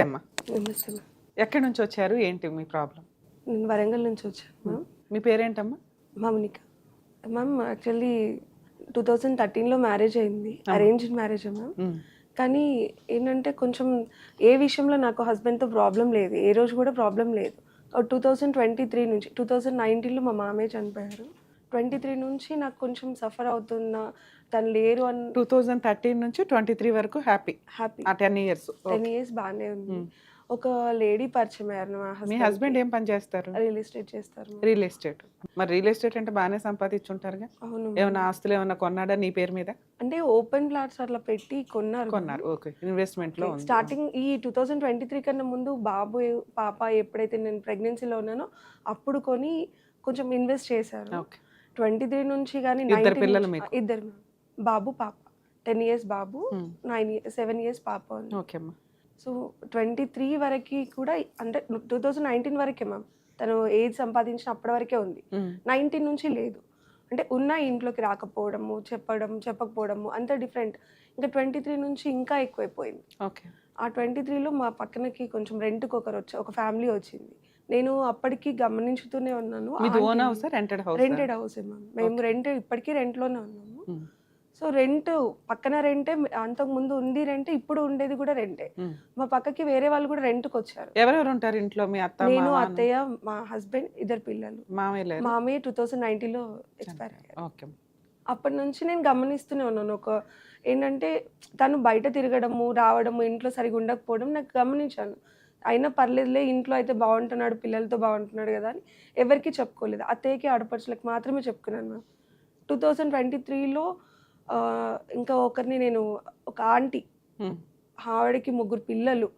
అమ్మా, నమస్తే మ్యామ్. ఎక్కడి నుంచి వచ్చారు, ఏంటి మీ ప్రాబ్లం? నేను వరంగల్ నుంచి వచ్చాను మ్యామ్. మీ పేరేంటమ్మా? మౌనిక మ్యామ్. యాక్చువల్లీ 2013లో మ్యారేజ్ అయింది, అరేంజ్డ్ మ్యారేజ్ మ్యామ్. కానీ ఏంటంటే కొంచెం ఏ విషయంలో నాకు హస్బెండ్తో ప్రాబ్లం లేదు, ఏ రోజు కూడా ప్రాబ్లం లేదు. 2023 నుంచి 2019లో మా మామయ్య చనిపోయారు. 23 నుంచి నాకు కొంచెం సఫర్ అవుతున్నా, తను లేరు అని. 2013 నుంచి 23 వరకు హ్యాపీ. Happy 10 years. 10 ఇయర్స్ బాగానే ఉంది. ఒక లేడీ పరిచయం అయ్యారు మా మీ హస్బెండ్ ఏం పని చేస్తారు? రియల్ ఎస్టేట్ చేస్తారు. Real estate. మరి రియల్ ఎస్టేట్ అంటే బాగానే సంపాదించుంటారుగా. అవును. ఏమైనా ఆస్తులు ఏమైనా కొన్నాడా నీ పేరు మీద? అంటే ఓపెన్ ప్లాట్స్ అట్లా పెట్టి కొన్నారు. ఓకే, ఇన్వెస్ట్మెంట్ లో ఉంది. స్టార్టింగ్ ఈ 2023 కన్నా ముందు బాబు పాప ఎప్పుడైతే నేను ప్రెగ్నెన్సీలో ఉన్నానో అప్పుడు కొని కొంచెం ఇన్వెస్ట్ చేశారు. ఓకే. 23 నుంచి కానీ ఇద్దరు పిల్లలు మీకు? ఇద్దరు బాబు పాప. 10 ఇయర్స్ బాబు, 7 ఇయర్స్ పాప. ఓకే అమ్మా. సో 23 వరకు కూడా, అంటే 2019 వరకే మ్యామ్ తను ఏజ్ సంపాదించిన అప్పటి వరకే ఉంది. 19 నుంచి లేదు. అంటే ఉన్న ఇంట్లోకి రాకపోవడము, చెప్పకపోవడము అంత డిఫరెంట్. ఇంకా 23 నుంచి ఇంకా ఎక్కువైపోయింది. ఓకే. ఆ 23లో మా పక్కనకి కొంచెం రెంట్కి ఒక ఫ్యామిలీ వచ్చింది. నేను అప్పటికి గమనించుతూనే ఉన్నాను. Rented house ma'am. మేము ఇప్పటికీ రెంట్లోనే ఉన్నాము. సో రెంట్ పక్కన రెంటే, అంతకు ముందు ఉంది రెంటే, ఇప్పుడు ఉండేది కూడా రెంటే. మా పక్కకి వేరే వాళ్ళు కూడా రెంట్కి వచ్చారు. ఎవరెవరు ఉంటారు ఇంట్లో? మీ అత్త, నేను, అత్తయ్య, మా హస్బెండ్, ఇద్దరు పిల్లలు. మామయ్య 2019లో ఎక్స్పైర్ అయ్యారు. ఓకే. అప్పటి నుంచి నేను గమనిస్తూనే ఉన్నాను. ఏంటంటే తను బయట తిరగడము, రావడము, ఇంట్లో సరిగా ఉండకపోవడం నాకు గమనించాను. అయినా పర్లేదులే, ఇంట్లో అయితే బాగుంటున్నాడు, పిల్లలతో బాగుంటున్నాడు కదా అని ఎవరికి చెప్పుకోలేదు. అత్తయ్యకి, ఆడపడుచులకు మాత్రమే చెప్పుకున్నాను మ్యామ్. 2023లో ఇంకా ఒకరిని, నేను ఒక ఆంటీ, ఆవిడకి 3 పిల్లలు,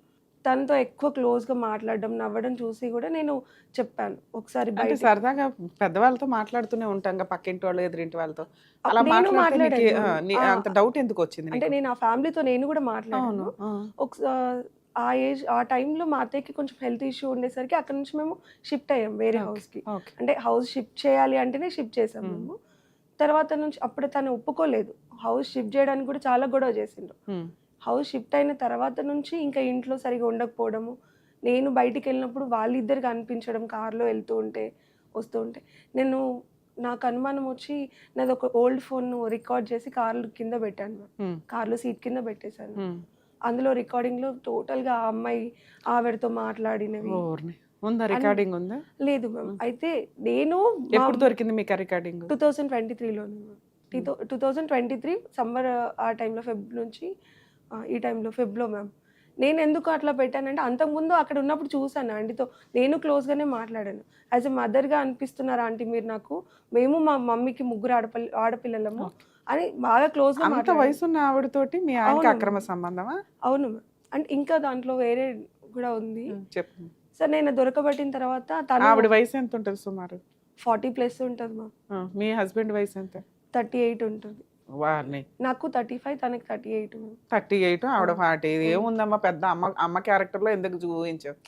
తనతో ఎక్కువ క్లోజ్గా మాట్లాడడం, నవ్వడం చూసి కూడా నేను చెప్పాను ఒకసారి బయట. సరదాగా పెద్దవాళ్ళతో మాట్లాడుతూనే ఉంటాం, పక్కింటి వాళ్ళు, ఎదురింటి వాళ్ళతో. అలా నేను మాట్లాడాను. అంత డౌట్ ఎందుకు వచ్చింది? అంటే నేను ఆ ఫ్యామిలీతో నేను కూడా మాట్లాడాను. ఆ టైంలో మా అత్తయ్యకి కొంచెం హెల్త్ ఇష్యూ ఉండేసరికి అక్కడ నుంచి మేము షిఫ్ట్ అయ్యాం వేరే హౌస్కి. అంటే హౌస్ షిఫ్ట్ చేయాలి అంటేనే షిఫ్ట్ చేసాం మేము. తర్వాత నుంచి అప్పుడు తను ఒప్పుకోలేదు. హౌస్ షిఫ్ట్ చేయడానికి కూడా చాలా గొడవ చేసిండ్రు. హౌస్ షిఫ్ట్ అయిన తర్వాత నుంచి ఇంకా ఇంట్లో సరిగా ఉండకపోవడము, నేను బయటికి వెళ్ళినప్పుడు వాళ్ళిద్దరికి అనిపించడం, కార్లో వెళ్తూ ఉంటే వస్తూ ఉంటే, నాకు అనుమానం వచ్చి నాది ఒక ఓల్డ్ ఫోన్ రికార్డ్ చేసి కార్లు కింద పెట్టాను. కార్లో సీట్ కింద పెట్టేశాను. అందులో రికార్డింగ్లో టోటల్గా ఆ అమ్మాయి ఆవిడతో మాట్లాడినవి ఉందా? రికార్డింగ్ ఉందా? లేదు మ్యామ్. అయితే నేను ఎప్పుడు దొరికింది మీకు రికార్డింగ్? 2023లోనే. 2023 సమ్మర్ ఆ టైంలో, ఫెబ్ నుంచి ఈ టైంలో ఫెబ్లో మ్యామ్. నేను ఎందుకు అట్లా పెట్టానంటే, అంతకుముందు అక్కడ ఉన్నప్పుడు చూసాను ఆంటీతో, నేను క్లోజ్గానే మాట్లాడాను. యాజ్ ఎ మదర్గా అనిపిస్తున్నారు ఆంటీ మీరు నాకు, మేము మా మమ్మీకి 3 ఆడపిల్లలము అని బాగా క్లోజ్గా మాట్లాడాను. వయసు ఉన్న ఆవిడతోటి మీ ఆయనకి అక్రమ సంబంధమా? అవును మ్యామ్. అంటే ఇంకా దాంట్లో వేరే కూడా ఉంది. చెప్పు. సార్ నేను దొరకబట్టిన తర్వాత ఆవిడ వయసు ఎంత ఉంటుంది సుమారు? 40+ ఉంటుంది మ్యామ్. మీ హస్బెండ్ వయసు ఎంత? 38 ఉంటుంది. వారిని నాకు 35, తనకి 38. 38, ఆవిడ 40. ఏముందమ్మా, పెద్ద అమ్మ క్యారెక్టర్ లో ఎందుకు ఊహించావు?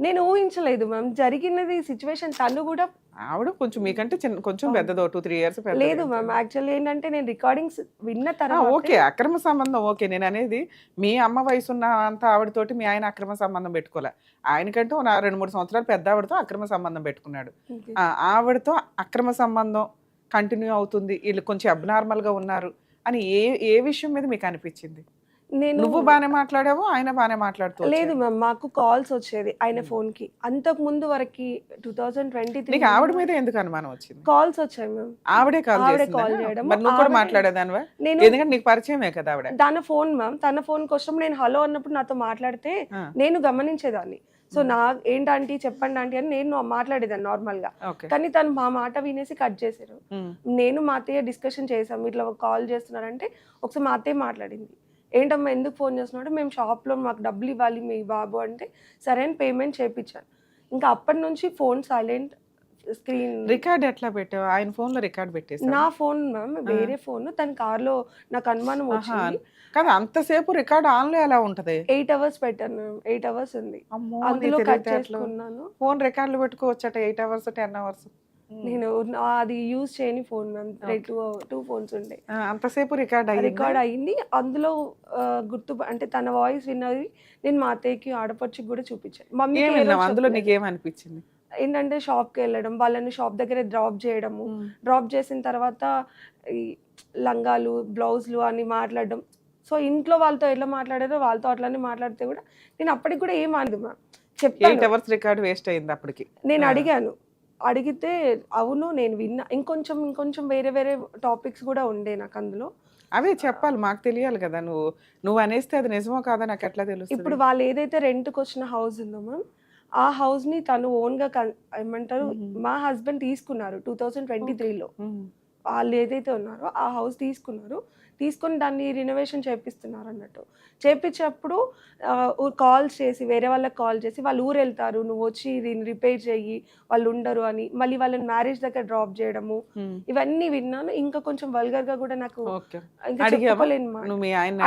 నేను ఊహించలేదు మ్యామ్, జరిగినది సిచ్యువేషన్. తను కూడా, ఆవిడ కొంచెం మీకంటే కొంచెం పెద్దదో, 2-3 ఇయర్స్ పెద్ద. లేదు మ్యామ్. యాక్చువల్లీ ఏంటంటే నేను రికార్డింగ్స్ విన్న తర్వాత, ఓకే అక్రమ సంబంధం ఓకే. నేను అనేది మీ అమ్మ వయసు ఉన్న అంత ఆవిడతోటి మీ ఆయన అక్రమ సంబంధం పెట్టుకోలే. ఆయనకంటే 2-3 సంవత్సరాలు పెద్ద ఆవిడతో అక్రమ సంబంధం పెట్టుకున్నాడు. ఆవిడతో అక్రమ సంబంధం కంటిన్యూ అవుతుంది, వీళ్ళు కొంచెం అబ్నార్మల్ గా ఉన్నారు అని ఏ విషయం మీద మీకు అనిపించింది? నువ్వు బానే మాట్లాడావు, ఆయన బానే మాట్లాడుతూ? లేదు మ్యామ్, మాకు కాల్స్ వచ్చేది ఆయన ఫోన్ కి. అంతకు ముందు వరకు 2023 ఆవిడ మీద ఎందుకు అనుమానం వచ్చింది? కాల్స్ వచ్చాయి మ్యామ్. ఆవిడే కాల్ చేయడం. నువ్వు కూడా మాట్లాడేదానివా? ఎందుకంటే నీకు పరిచయమే కదా ఆవిడ. తన ఫోన్ మ్యామ్, తన ఫోన్ కోసం నేను హలో అన్నప్పుడు నాతో మాట్లాడితే నేను గమనించేదాన్ని. సో ఏంటంటే చెప్పండి ఆంటీ అని నేను మాట్లాడేదాన్ని నార్మల్ గా. కానీ తను మా మాట వినేసి కట్ చేశారు. నేను మా అత్తయ్య డిస్కషన్ చేసాం, ఇట్లా కాల్ చేస్తున్నారంటే ఒకసారి మా అత్తయ్య మాట్లాడింది. ఏంటమ్మా ఎందుకు ఫోన్ చేస్తున్నాడు, మేము షాప్లో మాకు డబ్బులు ఇవ్వాలి మీ బాబు అంటే, సరే అని పేమెంట్ చేయించాను. ఇంకా అప్పటి నుంచి ఫోన్ సైలెంట్. స్క్రీన్ రికార్డ్ ఎట్లా పెట్టావు? ఆయన ఫోన్ లో రికార్డ్ పెట్టేసి? నా ఫోన్ మ్యామ్ వేరే ఫోన్, తన కార్లో నాకు అనుమానం వచ్చింది. కానీ అంతసేపు రికార్డ్ ఆన్ లో ఎలా ఉంటది? 8 hours పెట్టాను మ్యామ్. 8 hours ఉంది, అందులో కట్ చేసుకున్నాను. ఫోన్ రికార్డులు పెట్టుకోవచ్చట 8 hours 10 hours? నేను అది యూజ్ చేయని ఫోన్ మ్యామ్, టూ ఫోన్స్ ఉండే. అంతసేపు రికార్డ్ అయ్యింది. రికార్డ్ అయింది అందులో అంటే తన వాయిస్ విన్నది నేను మా అత్తయ్యకి ఆడపడుచుకి కూడా చూపించాను. మమ్మీకి ఏ రోజు అందులో చెప్పలేదు. నీకేమనిపించింది? ఏంటంటే షాప్కి వెళ్ళడం, వాళ్ళని షాప్ దగ్గర డ్రాప్ చేయడము, డ్రాప్ చేసిన తర్వాత ఈ లంగాలు బ్లౌజులు అని మాట్లాడడం. సో ఇంట్లో వాళ్ళతో ఎట్లా మాట్లాడారో వాళ్ళతో అట్లానే మాట్లాడితే కూడా నేను అప్పటికి కూడా ఏం అనదు మ్యామ్, చెప్పాను. 8 hours రికార్డ్ వేస్ట్ అయింది అప్పటికి. నేను అడిగాను, అడిగితే అవును నేను విన్నా, ఇంకొంచెం వేరే వేరే టాపిక్స్ కూడా ఉండే నాకు అందులో. అవే చెప్పాలి, మాకు తెలియాలి కదా. నువ్వు అనేస్తే అది నిజమో కాదో నాకు ఎట్లా తెలుస్తుంది? ఇప్పుడు వాళ్ళు ఏదైతే రెంట్కి వచ్చిన హౌస్ ఉందో మ్యామ్, ఆ హౌస్ ని తను ఓన్ గా ఏమంటారు మా హస్బెండ్ తీసుకున్నారు 2023లో. వాళ్ళు ఏదైతే ఉన్నారో ఆ హౌస్ తీసుకొని దాన్ని రినోవేషన్ చేపిస్తున్నారు అన్నట్టు. చేపించేటప్పుడు కాల్స్ చేసి వేరే వాళ్ళకి కాల్ చేసి వాళ్ళు ఊరు వెళ్తారు, నువ్వు వచ్చి దీన్ని రిపేర్ చెయ్యి, వాళ్ళు ఉండరు అని మళ్ళీ వాళ్ళని మ్యారేజ్ దగ్గర డ్రాప్ చేయడము, ఇవన్నీ విన్నాను. ఇంకా కొంచెం వల్గర్ గా కూడా నాకు ఇంకా చెప్పుకోలేను మాట.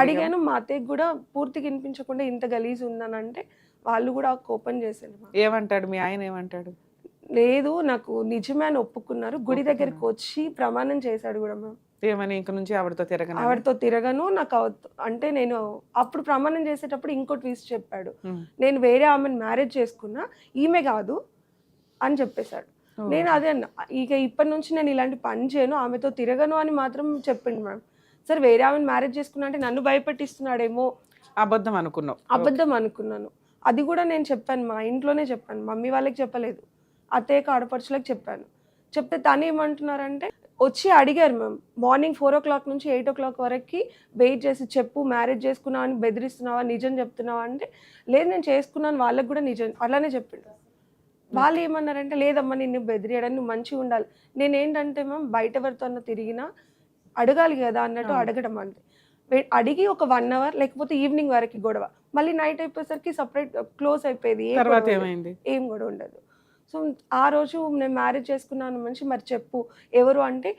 అడిగాను, మా అత్తయ్యకి కూడా పూర్తిగా వినిపించకుండా ఇంత గలీజ్ ఉందనంటే వాళ్ళు కూడా కోపం చేశారు. ఏమంటాడు మీ ఆయన? ఏమంటాడు? లేదు నాకు నిజమే అని ఒప్పుకున్నారు. గుడి దగ్గరికి వచ్చి ప్రమాణం చేశాడు కూడా మ్యామ్. ఏమని? ఇంక నుంచి ఆవిడతో తిరగను, నాకు అంటే నేను అప్పుడు ప్రమాణం చేసేటప్పుడు ఇంకో ట్విస్ట్ చెప్పాడు, నేను వేరే ఆమెను మ్యారేజ్ చేసుకున్నా, ఈమె కాదు అని చెప్పేశాడు. నేను అదే అన్నా, ఇక ఇప్పటి నుంచి నేను ఇలాంటి పని చేయను, ఆమెతో తిరగను అని మాత్రం చెప్పిండు మ్యామ్. సరే వేరే ఆమెను మ్యారేజ్ చేసుకున్నా అంటే నన్ను భయపెట్టిస్తున్నాడేమో అబద్ధం అనుకున్నాను. అది కూడా నేను చెప్పాను, మా ఇంట్లోనే చెప్పాను, మమ్మీ వాళ్ళకి చెప్పలేదు, అత్తయ్యకి ఆడపడుచులకు చెప్పాను. చెప్తే తను ఏమంటున్నారంటే వచ్చి అడిగారు మ్యామ్, మార్నింగ్ 4 o'clock నుంచి 8 o'clock వరకు వెయిట్ చేసి చెప్పు మ్యారేజ్ చేసుకున్నావు అని బెదిరిస్తున్నావా, నిజం చెప్తున్నావా అంటే లేదు నేను చేసుకున్నాను, వాళ్ళకి కూడా నిజం అలానే చెప్పిండు. వాళ్ళు ఏమన్నారంటే లేదమ్మా నిన్ను బెదిరియడానికి నువ్వు మంచిగా ఉండాలి. నేనేంటంటే మ్యామ్ బయట ఎవరితో తిరిగినా అడగాలి కదా అన్నట్టు అడగడం అంటే అడిగి ఒక 1 hour లేకపోతే ఈవినింగ్ వరకు గొడవ, మళ్ళీ నైట్ అయిపోయేసరికి సపరేట్ క్లోజ్ అయిపోయేది, ఏం గొడవ ఉండదు. సో ఆ రోజు నేను మ్యారేజ్ చేసుకున్నాను మనిషి మరి చెప్పు ఎవరు అంటే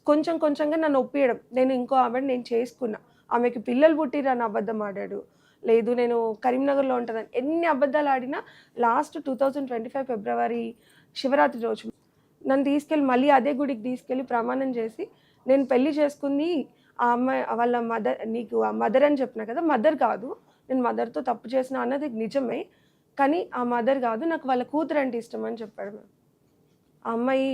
కొంచెంగా నన్ను ఒప్పియడం, నేను ఇంకో ఆమెను నేను చేసుకున్నా, ఆమెకి పిల్లలు పుట్టిరని అబద్ధం ఆడాడు, లేదు నేను కరీంనగర్లో ఉంటుందని ఎన్ని అబద్ధాలు ఆడినా లాస్ట్ 2025 ఫిబ్రవరి శివరాత్రి రోజు నన్ను తీసుకెళ్ళి మళ్ళీ అదే గుడికి తీసుకెళ్ళి ప్రమాణం చేసి నేను పెళ్లి చేసుకుంది ఆ అమ్మాయి వాళ్ళ మదర్, నీకు ఆ మదర్ అని చెప్పినా కదా, మదర్ కాదు, నేను మదర్తో తప్పు చేసిన అన్నది నిజమే, కానీ ఆ మదర్ కాదు, నాకు వాళ్ళ కూతురు అంటే ఇష్టం అని చెప్పాడు మ్యామ్. ఆ అమ్మాయి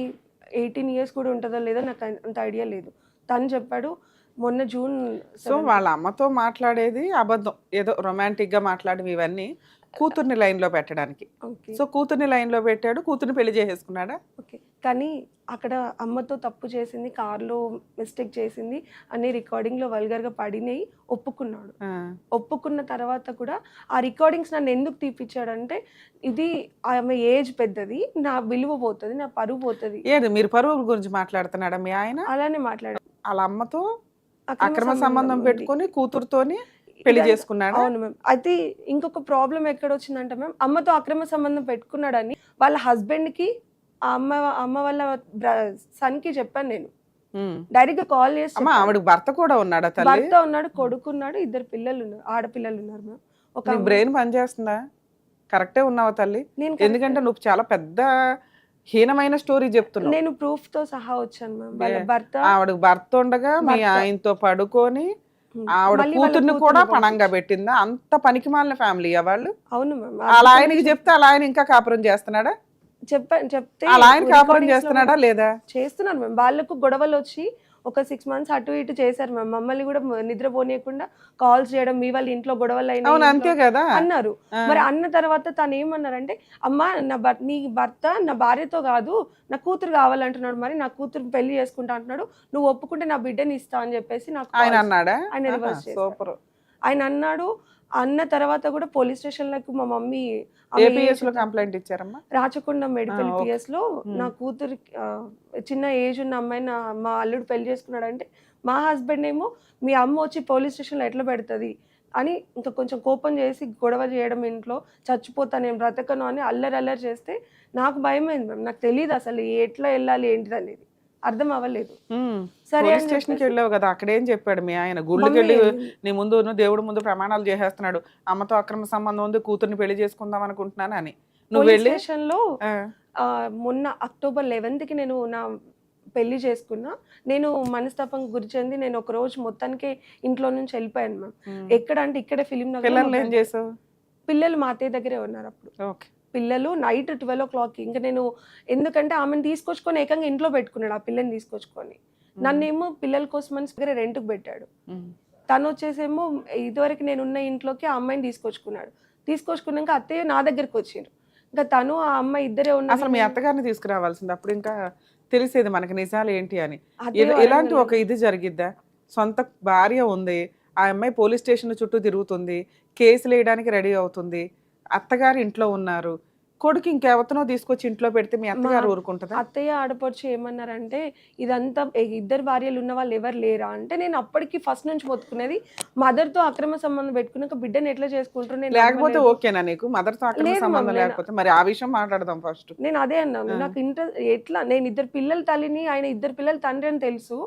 18 years కూడా ఉంటుందో లేదో నాకు అంత ఐడియా లేదు, తను చెప్పాడు. మొన్న జూన్. సో వాళ్ళ అమ్మతో మాట్లాడేది అబద్ధం, ఏదో రొమాంటిక్ గా మాట్లాడడం, ఇవన్నీ కూతుర్ని లైన్లో పెట్టడానికి. సో కూతుర్ని లైన్లో పెట్టాడు, కూతుర్ని పెళ్లి చేసేసుకున్నాడా? ఓకే, కానీ అక్కడ అమ్మతో తప్పు చేసింది, కార్లో మిస్టేక్ చేసింది అన్ని రికార్డింగ్లో వల్గర్గా పడినాయి, ఒప్పుకున్నాడు. ఒప్పుకున్న తర్వాత కూడా ఆ రికార్డింగ్స్ నన్ను ఎందుకు తీపిచ్చాడంటే ఇది ఆమె ఏజ్ పెద్దది, నా విలువ పోతుంది, నా పరువు పోతుంది. ఏది మీరు పరువు గురించి మాట్లాడుతున్నాడా మీ ఆయన? అలానే మాట్లాడాడు. వాళ్ళ అమ్మతో అక్రమ సంబంధం పెట్టుకొని కూతురుతోని పెళ్లి చేసుకున్నాడు. అవును మ్యామ్. అయితే ఇంకొక ప్రాబ్లం ఎక్కడ వచ్చిందంటే మ్యామ్, అమ్మతో అక్రమ సంబంధం పెట్టుకున్నాడని వాళ్ళ హస్బెండ్ కి ఆ అమ్మ వాళ్ళ సన్ కి చెప్పాను నేను, డైరెక్ట్ గా కాల్ చేసి. ఆవిడ భర్త కూడా ఉన్నాడా? భర్త ఉన్నాడు, కొడుకున్నాడు, 2 పిల్లలు ఉన్నారు, ఆడపిల్లలు ఉన్నారు మ్యామ్. ఒక బ్రెయిన్ పని చేస్తుందా? కరెక్టే ఉన్నావా తల్లి? ఎందుకంటే నువ్వు చాలా పెద్ద హీనమైన స్టోరీ చెప్తున్నావు. నేను ప్రూఫ్ తో సహా వచ్చాను మ్యామ్. వాళ్ళ భర్త, ఆవిడ భర్త ఉండగా మీ ఆయనతో పడుకొని ఆవిడ కూతుర్ని కూడా పణంగా పెట్టిందా? అంత పనికి మాలిన ఫ్యామిలీ వాళ్ళు. అవును మ్యామ్. అలా ఆయనకి చెప్తే అలా ఆయన ఇంకా కాపురం చేస్తున్నాడా? చెప్తే అలా ఆయన కాపురం చేస్తున్నాడా లేదా? చేస్తున్నారు మ్యామ్. వాళ్ళకు గొడవలు వచ్చి ఒక 6 months అటు ఇటు చేశారు మ్యామ్. మమ్మల్ని కూడా నిద్రపోనీయకుండా కాల్స్ చేయడం, మీ వాళ్ళ ఇంట్లో గొడవలు అయినా అంతే కదా అన్నారు. మరి అన్న తర్వాత తను ఏమన్నారంటే అమ్మా నీ భర్త నా భార్యతో కాదు నా కూతురు కావాలంటున్నాడు, మరి నా కూతురు పెళ్లి చేసుకుంటా అంటున్నాడు, నువ్వు ఒప్పుకుంటే నా బిడ్డని ఇస్తా అని చెప్పేసి నాకు ఆయన అన్నాడా? ఆయన రివర్స్ చేశారు. ఆయన అన్నాడు. అన్న తర్వాత కూడా పోలీస్ స్టేషన్లకు మా మమ్మీ కంప్లైంట్ ఇచ్చారమ్మా. రాచకొండ మెడికల్ PS లో నా కూతురు చిన్న ఏజ్ ఉన్న అమ్మాయి మా అల్లుడు పెళ్లి చేసుకున్నాడంటే మా హస్బెండ్ ఏమో మీ అమ్మ వచ్చి పోలీస్ స్టేషన్లో ఎట్లా పెడుతుంది అని ఇంకా కొంచెం కోపం చేసి గొడవ చేయడం, ఇంట్లో చచ్చిపోతా నేను బ్రతకను అని అల్లరి చేస్తే నాకు భయమైంది మ్యామ్. నాకు తెలియదు అసలు ఎట్లా వెళ్ళాలి ఏంటిది అనేది అర్థం అవ్వలేదు. సరే స్టేషన్కి వెళ్ళావు కదా, అక్కడ ఏం చెప్పాడు మీ ఆయన? గుళ్ళకి వెళ్ళి నీ ముందు దేవుడి ముందు ప్రమాణాలు చేసేస్తున్నాడు, అమ్మతో అక్రమ సంబంధం ఉంది, కూతుర్ని పెళ్లి చేసుకుందాం అనుకుంటున్నాను అని. నువ్వు పోలీస్ వెళ్ళి స్టేషన్ లో మొన్న October 11th కి నేను నా పెళ్లి చేసుకున్నా. నేను మనస్తాపం గురి చెంది నేను ఒక రోజు మొత్తానికి ఇంట్లో నుంచి వెళ్ళిపోయాను మ్యామ్. ఎక్కడ అంటే ఇక్కడే ఫిలిం నగర్. పిల్లల్ని ఏం చేసావు? పిల్లలు మా అత్తయ్య దగ్గరే ఉన్నారు అప్పుడు. ఓకే. పిల్లలు నైట్ 12 o'clock ఇంకా నేను, ఎందుకంటే ఆమెను తీసుకొచ్చుకొని ఏకంగా ఇంట్లో పెట్టుకున్నాడు, ఆ పిల్లని తీసుకొచ్చుకొని. నన్నేమో పిల్లల కోసం అని దగ్గర రెంట్కి పెట్టాడు. తను వచ్చేసేమో ఇదివరకు నేను ఉన్న ఇంట్లోకి ఆ అమ్మాయిని తీసుకొచ్చుకున్నాక అత్తయ్య నా దగ్గరికి వచ్చిండ్రు. ఇంకా తను ఆ అమ్మాయి ఇద్దరే ఉన్నారు. అసలు మీ అత్తగారిని తీసుకురావాల్సింది, అప్పుడు ఇంకా తెలిసేది మనకి నిజాలు ఏంటి అని. ఇలాంటి ఒక ఇది జరిగిద్దా? సొంత భార్య ఉంది, ఆ అమ్మాయి పోలీస్ స్టేషన్ చుట్టూ తిరుగుతుంది, కేసులు వేయడానికి రెడీ అవుతుంది, అత్తగారు ఇంట్లో ఉన్నారు, కొడుకు ఇంకెవతనో తీసుకొచ్చి ఇంట్లో పెడితే మీ అత్తగారు ఊరుకుంటుందా? అత్తయ్య ఆడపడుచు ఏమన్నారంటే, ఇదంతా ఇద్దరు భార్యలు ఉన్న వాళ్ళు ఎవరు లేరా అంటే, నేను అప్పటికి ఫస్ట్ నుంచి మొత్తుకునేది మదర్తో అక్రమ సంబంధం పెట్టుకున్నాక బిడ్డను ఎట్లా చేసుకుంటారు నేను లేకపోతే ఓకేనా నీకు? మదర్తో అక్రమ సంబంధం లేకపోతే మరి ఆ విషయం మాట్లాడదాం ఫస్ట్. నేను అదే అన్నాను. నాకు ఎట్లా, నేను ఇద్దరు పిల్లల తల్లిని, ఆయన ఇద్దరు పిల్లల తండ్రి అని తెలుసు,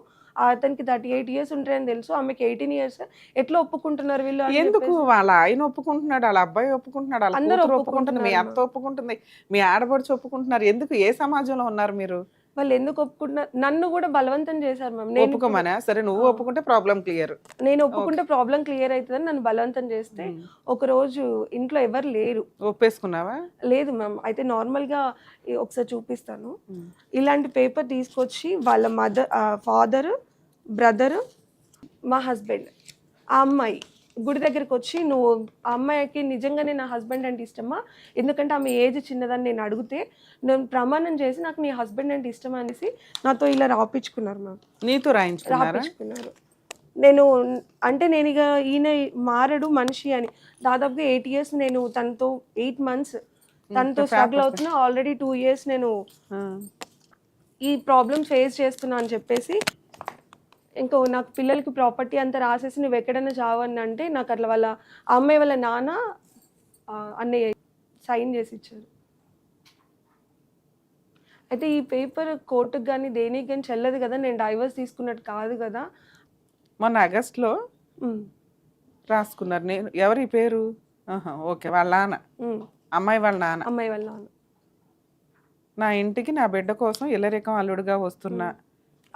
అతనికి 38 years ఉంటాయని తెలుసు, ఆమెకి 18 years. ఎట్లా ఒప్పుకుంటున్నారు వీళ్ళు? ఎందుకు వాళ్ళ ఆయన ఒప్పుకుంటున్నాడు, వాళ్ళ అబ్బాయి ఒప్పుకుంటున్నాడు, వాళ్ళ కూతురు ఒప్పుకుంటుంది, మీ అత్త ఒప్పుకుంటుంది, మీ ఆడపడుచు ఒప్పుకుంటున్నారు. ఎందుకు? ఏ సమాజంలో ఉన్నారు మీరు? వాళ్ళు ఎందుకు ఒప్పుకుంటున్నారు? నన్ను కూడా బలవంతం చేశారు మ్యామ్. ఒప్పుకోమనా? సరే, నువ్వు ఒప్పుకుంటే ప్రాబ్లం క్లియర్. నేను ఒప్పుకుంటే ప్రాబ్లం క్లియర్ అవుతుందని నన్ను బలవంతం చేస్తే, ఒక రోజు ఇంట్లో ఎవరు లేరు. ఒప్పేసుకున్నావా? లేదు మ్యామ్. అయితే నార్మల్గా ఒకసారి చూపిస్తాను. ఇలాంటి పేపర్ తీసుకొచ్చి వాళ్ళ ఫాదర్, బ్రదర్, మా హస్బెండ్, ఆ అమ్మాయి గుడి దగ్గరికి వచ్చి, నువ్వు ఆ అమ్మాయికి నిజంగానే నా హస్బెండ్ అంటే ఇష్టమా, ఎందుకంటే ఆమె ఏజ్ చిన్నదని నేను అడిగితే, నేను ప్రమాణం చేసి నాకు నీ హస్బెండ్ అంటే ఇష్టం అనేసి నాతో ఇలా రాపించుకున్నారు మ్యామ్. నీతో రాయించుకున్నారు. నేను అంటే నేను ఇక ఈయన మారడు మనిషి అని, దాదాపుగా 8 years నేను తనతో 8 months తనతో స్ట్రగుల్ అవుతున్నా. ఆల్రెడీ 2 years నేను ఈ ప్రాబ్లమ్ ఫేస్ చేస్తున్నా అని చెప్పేసి, ఇంకో నాకు పిల్లలకి ప్రాపర్టీ అంతా రాసేసి నువ్వు ఎక్కడైనా చావని అంటే, నాకు అట్లా వాళ్ళ అమ్మాయి వాళ్ళ నాన్న అన్నయ్య సైన్ చేసి ఇచ్చారు. అయితే ఈ పేపర్ కోర్టుకు కానీ దేనికి కానీ చెల్లదు కదా, నేను డైవర్స్ తీసుకున్నట్టు కాదు కదా. మొన్న ఆగస్టులో రాసుకున్నారు. నేను ఎవరి పేరు? ఓకే, వాళ్ళ నాన్న, అమ్మాయి వాళ్ళ నాన్న. నా ఇంటికి నా బిడ్డ కోసం ఇల్లరికం అల్లుడుగా వస్తున్నా,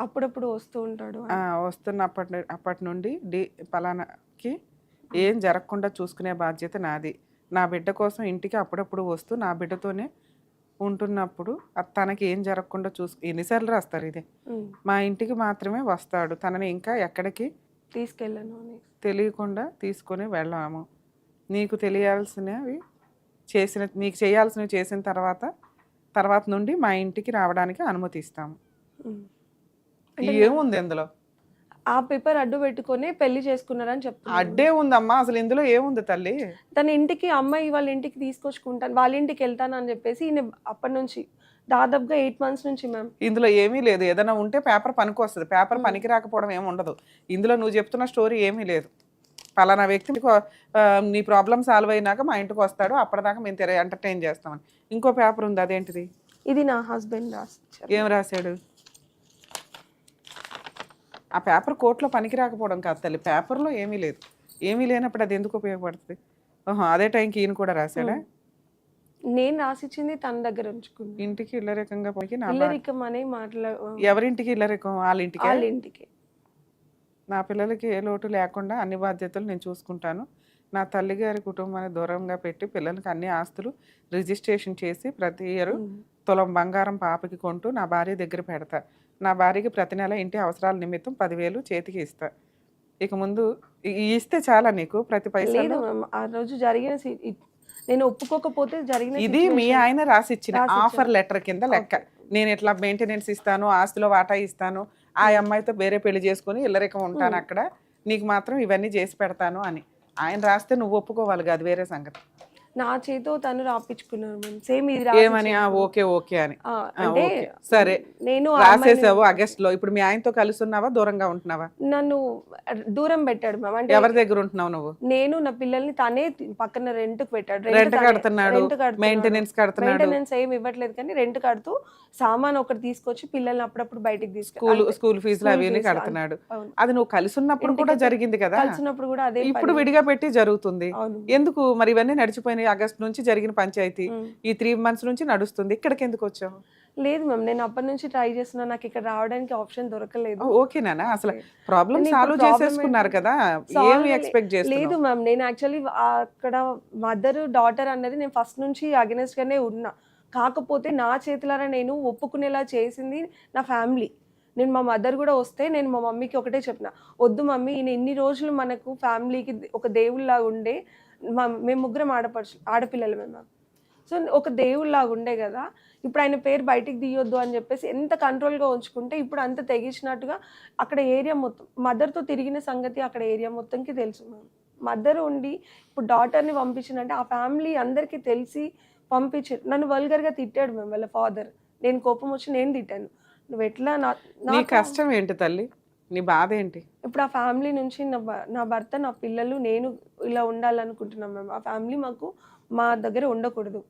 అప్పుడప్పుడు వస్తూ ఉంటాడు. అప్పటి నుండి పలానాకి ఏం జరగకుండా చూసుకునే బాధ్యత నాది. నా బిడ్డ కోసం ఇంటికి అప్పుడప్పుడు వస్తూ నా బిడ్డతోనే ఉంటున్నప్పుడు తనకి ఏం జరగకుండా ఎన్నిసార్లు రాస్తారు ఇది? మా ఇంటికి మాత్రమే వస్తాడు, తనని ఇంకా ఎక్కడికి తీసుకెళ్ళను తెలియకుండా తీసుకొని వెళ్ళాము. నీకు తెలియాల్సినవి నీకు చేయాల్సినవి చేసిన తర్వాత నుండి మా ఇంటికి రావడానికి అనుమతిస్తాము. ఏముంది ఇందులో? ఆ పేపర్ అడ్డు పెట్టుకొని పెళ్లి చేసుకున్నారని చెప్తాను. అడ్డే ఉందమ్మా, అసలు ఇందులో ఏముంది తల్లి? తన ఇంటికి, అమ్మాయి వాళ్ళ ఇంటికి తీసుకొచ్చుకుంటాను, వాళ్ళ ఇంటికి వెళ్తాను అని చెప్పేసి ఈయన అప్పటి నుంచి దాదాపుగా 8 months నుంచి మ్యామ్. ఇందులో ఏమీ లేదు. ఏదైనా ఉంటే పేపర్ పనికి వస్తుంది, పేపర్ పనికి రాకపోవడం ఏమి ఉండదు. ఇందులో నువ్వు చెప్తున్న స్టోరీ ఏమీ లేదు. పలానా వ్యక్తి నీ ప్రాబ్లం సాల్వ్ అయినాక మా ఇంటికి వస్తాడు, అప్పటిదాకా మేము ఎంటర్టైన్ చేస్తామని. ఇంకో పేపర్ ఉంది, అదేంటిది? ఇది నా హస్బెండ్ రాశారు. ఏం రాశాడు? ఆ పేపర్ కోర్టులో పనికి రాకపోవడం కాదు తల్లి, పేపర్లో ఏమీ లేదు. ఏమీ లేనప్పుడు అది ఎందుకు ఉపయోగపడుతుంది? అదే టైంకి ఈయన కూడా రాశాడా? నేను రాసిచ్చింది తన దగ్గర ఉంచుకున్నా. ఇంటికి ఇల్లరికంగా పోయి ఇల్లరికం అనే ఎవరింటికి ఇల్లరికం? వాళ్ళ ఇంటికి. నా పిల్లలకి ఏ లోటు లేకుండా అన్ని బాధ్యతలు నేను చూసుకుంటాను. నా తల్లిగారి కుటుంబాన్ని దూరంగా పెట్టి పిల్లలకి అన్ని ఆస్తులు రిజిస్ట్రేషన్ చేసి ప్రతి ఇయర్ తులం బంగారం పాపకి కొంటూ నా భార్య దగ్గర పెడతా. నా భార్యకి ప్రతి నెల ఇంటి అవసరాల నిమిత్తం 10,000 చేతికి ఇస్తా. ఇక ముందు ఇస్తే చాలా నీకు ప్రతి పైసా? ఆ రోజు జరిగిన నేను ఒప్పుకోకపోతే జరిగిన ఇది మీ ఆయన రాసిచ్చిన ఆఫర్ లెటర్ కింద లెక్క. నేను ఇట్లా మెయింటెనెన్స్ ఇస్తాను, ఆస్తిలో వాటా ఇస్తాను, ఆ అమ్మాయితో వేరే పెళ్లి చేసుకుని ఇల్లరికం ఉంటాను అక్కడ, నీకు మాత్రం ఇవన్నీ చేసి పెడతాను అని ఆయన రాస్తే నువ్వు ఒప్పుకోవాలి, అది వేరే సంగతి. నా చేతో తను రాపించుకున్నారు మ్యామ్. సేమ్ ఇది ఏమని? ఓకే ఓకే అని. అంటే సరే, నేను రాసేసావు ఆగస్ట్ లో. ఇప్పుడు మీ ఆయనతో కలిసి ఉన్నావా, దూరంగా ఉంటున్నావా? నన్ను దూరం పెట్టాడు మ్యామ్. అంటే ఎవరి దగ్గర ఉంటున్నావు నువ్వు? నేను నా పిల్లల్ని తనే పక్కన రెంట్ కు పెట్టాడు. రెంట్ కడుతున్నాడు, మెయింటెనెన్స్ కడుతున్నాడు. మెయింటెనెన్స్ ఏమి ఇవ్వట్లేదు కానీ రెంట్ కడుతూ సామాన్ ఒకటి తీసుకొచ్చి పిల్లల్ని అప్పుడప్పుడు బయటికి స్కూల్ ఫీజులు అవన్నీ కడుతున్నాడు. అది నువ్వు కలిసి ఉన్నప్పుడు కూడా జరిగింది కదా? కలిసినప్పుడు కూడా అదే. ఇప్పుడు విడిగా పెట్టి జరుగుతుంది ఎందుకు మరి? ఇవన్నీ నడిచిపోయిన ఆగస్ట్ నుంచి జరిగిన పంచాయతీ ఈ 3 months నుంచి నడుస్తుంది. ఇక్కడికి ఎందుకు వచ్చావు? లేదు మ్యామ్, నేను అప్పటి నుంచి ట్రై చేస్తున్నా, నాకు ఇక్కడ రావడానికి ఆప్షన్ దొరకలేదు. ఓకేనా? అసలు ప్రాబ్లమ్ నేను సాల్వ్ ఇప్పుడు problem చేసేసుకున్నారు కదా, Solve ఏమి ఎక్స్పెక్ట్ లేదు చేస్తున్నావు? మ్యామ్, నేను యాక్చువల్లీ అక్కడ మదర్ డాటర్ అన్నది నేను ఫస్ట్ నుంచి అగెనెస్ట్ గానే ఉన్నా. కాకపోతే నా చేతులారా నేను ఒప్పుకునేలా చేసింది నా ఫ్యామిలీ. నేను మా మదర్ కూడా వస్తే నేను మా మమ్మీకి ఒకటే చెప్పిన, వద్దు మమ్మీ, ఈయన ఇన్ని రోజులు మనకు ఫ్యామిలీకి ఒక దేవుళ్ళలాగా ఉండే, మేము ముగ్గురం ఆడపిల్లలమే మ్యామ్. సో ఒక దేవుళ్ళలాగా ఉండే కదా, ఇప్పుడు ఆయన పేరు బయటికి తీయొద్దు అని చెప్పేసి ఎంత కంట్రోల్గా ఉంచుకుంటే ఇప్పుడు అంత తెగించినట్టుగా అక్కడ ఏరియా మొత్తం మదర్తో తిరిగిన సంగతి అక్కడ ఏరియా మొత్తంకి తెలుసు మ్యామ్. మదర్ ఉండి ఇప్పుడు డాటర్ని పంపించినంటే ఆ ఫ్యామిలీ అందరికీ తెలిసి పంపించారు. నన్ను వల్గర్గా తిట్టాడు మేము వాళ్ళ ఫాదర్. నేను కోపం వచ్చి నేను తిట్టాను, నువ్వు ఎట్లా నీ కష్టం ఏంటి తల్లి, నీ బాధ ఏంటి? ఇప్పుడు ఆ ఫ్యామిలీ నుంచి నా భర్త, నా పిల్లలు, నేను ఇలా ఉండాలనుకుంటున్నాం మ్యామ్. ఆ ఫ్యామిలీ మా దగ్గర ఉండకూడదు.